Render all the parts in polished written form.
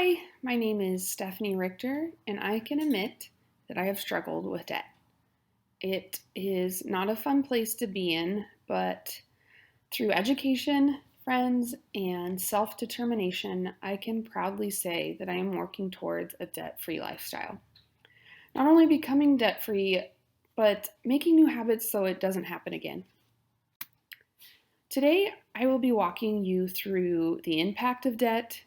Hi, my name is Stephanie Richter, and I can admit that I have struggled with debt. It is not a fun place to be in, but through education, friends, and self determination, I can proudly say that I am working towards a debt free lifestyle. Not only becoming debt free, but making new habits so it doesn't happen again. Today, I will be walking you through the impact of debt,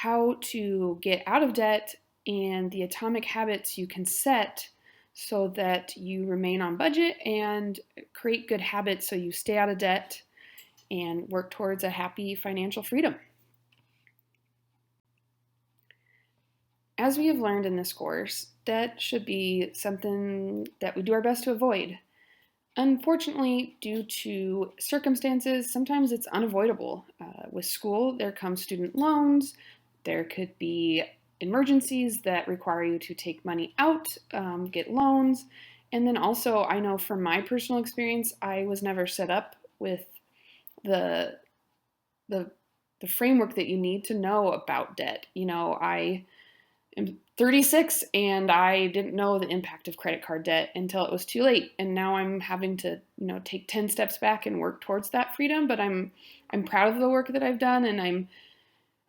how to get out of debt, and the atomic habits you can set so that you remain on budget and create good habits so you stay out of debt and work towards a happy financial freedom. As we have learned in this course, debt should be something that we do our best to avoid. Unfortunately, due to circumstances, sometimes it's unavoidable. With school, there come student loans. There could be emergencies that require you to take money out, get loans. And then also, I know from my personal experience, I was never set up with the the the framework that you need to know about debt. I am 36 and I didn't know the impact of credit card debt until it was too late. And now I'm having to, take 10 steps back and work towards that freedom, but I'm proud of the work that I've done, and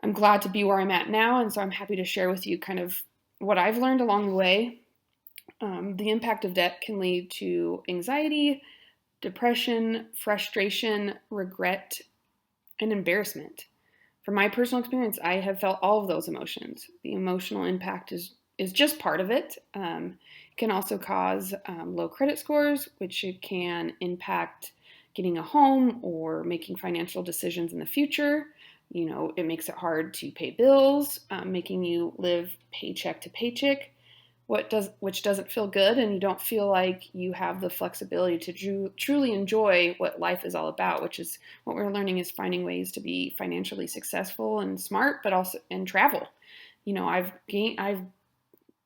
I'm glad to be where I'm at now, and so I'm happy to share with you kind of what I've learned along the way. The impact of debt can lead to anxiety, depression, frustration, regret, and embarrassment. From my personal experience, I have felt all of those emotions. The emotional impact is just part of it. It can also cause low credit scores, which it can impact getting a home or making financial decisions in the future. It makes it hard to pay bills, making you live paycheck to paycheck, which doesn't feel good, and you don't feel like you have the flexibility to truly enjoy what life is all about, which is what we're learning is finding ways to be financially successful and smart, but also in travel. I've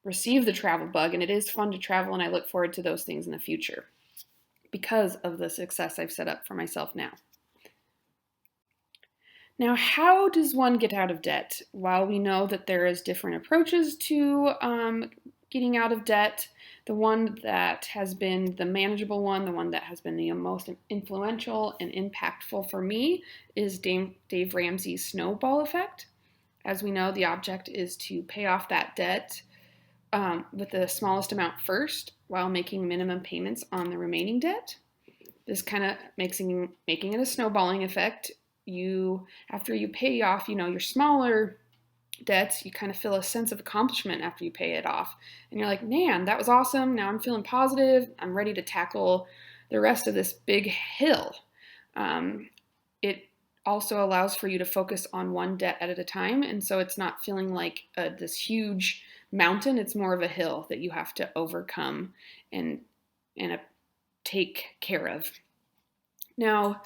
received the travel bug, and it is fun to travel, and I look forward to those things in the future because of the success I've set up for myself now. Now, how does one get out of debt? While we know that there is different approaches to getting out of debt, the one that has been the manageable one, the one that has been the most influential and impactful for me, is Dave Ramsey's snowball effect. As we know, the object is to pay off that debt with the smallest amount first while making minimum payments on the remaining debt. This kind of making it a snowballing effect. After you pay off, your smaller debts, you kind of feel a sense of accomplishment after you pay it off. And you're like, man, that was awesome. Now I'm feeling positive. I'm ready to tackle the rest of this big hill. It also allows for you to focus on one debt at a time. And so it's not feeling like this huge mountain. It's more of a hill that you have to overcome and take care of. Now,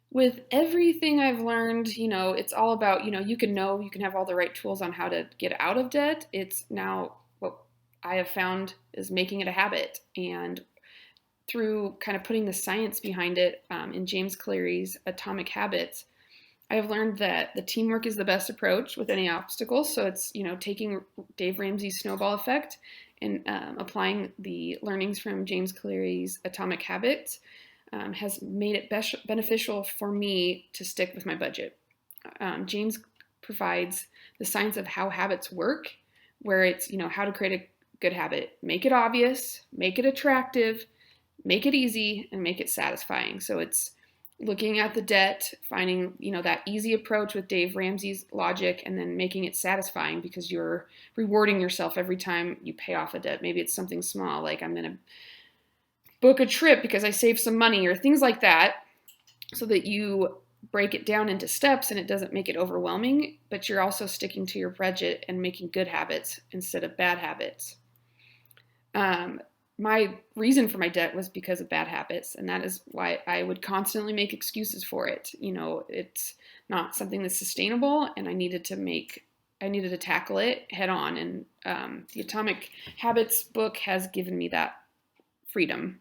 with everything I've learned, it's all about, you can have all the right tools on how to get out of debt. It's now what I have found is making it a habit. And through kind of putting the science behind it in James Cleary's Atomic Habits, I have learned that the teamwork is the best approach with any obstacles. So it's, taking Dave Ramsey's snowball effect and applying the learnings from James Cleary's Atomic Habits has made it beneficial for me to stick with my budget. James provides the science of how habits work, where it's, how to create a good habit. Make it obvious, make it attractive, make it easy, and make it satisfying. So it's looking at the debt, finding, that easy approach with Dave Ramsey's logic, and then making it satisfying because you're rewarding yourself every time you pay off a debt. Maybe it's something small, like I'm going to book a trip because I saved some money or things like that, so that you break it down into steps and it doesn't make it overwhelming, but you're also sticking to your budget and making good habits instead of bad habits. My reason for my debt was because of bad habits, and that is why I would constantly make excuses for it. It's not something that's sustainable, and I needed to tackle it head on, and the Atomic Habits book has given me that freedom.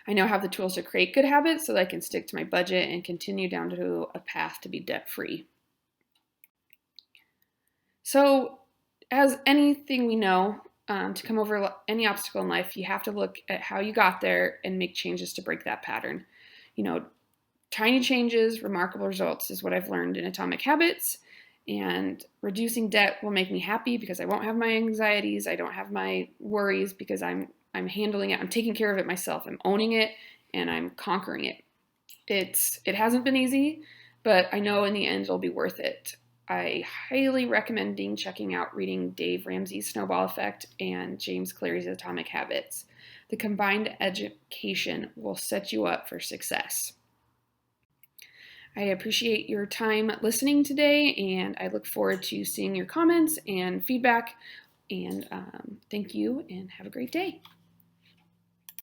I now have the tools to create good habits so that I can stick to my budget and continue down to a path to be debt-free. So, as anything we know, to come over any obstacle in life, you have to look at how you got there and make changes to break that pattern. You know, tiny changes, remarkable results is what I've learned in Atomic Habits. And reducing debt will make me happy because I won't have my anxieties. I don't have my worries because I'm handling it. I'm taking care of it myself. I'm owning it and I'm conquering it. It hasn't been easy, but I know in the end it'll be worth it. I highly recommend checking out reading Dave Ramsey's Snowball Effect and James Cleary's Atomic Habits. The combined education will set you up for success. I appreciate your time listening today, and I look forward to seeing your comments and feedback. And thank you, and have a great day.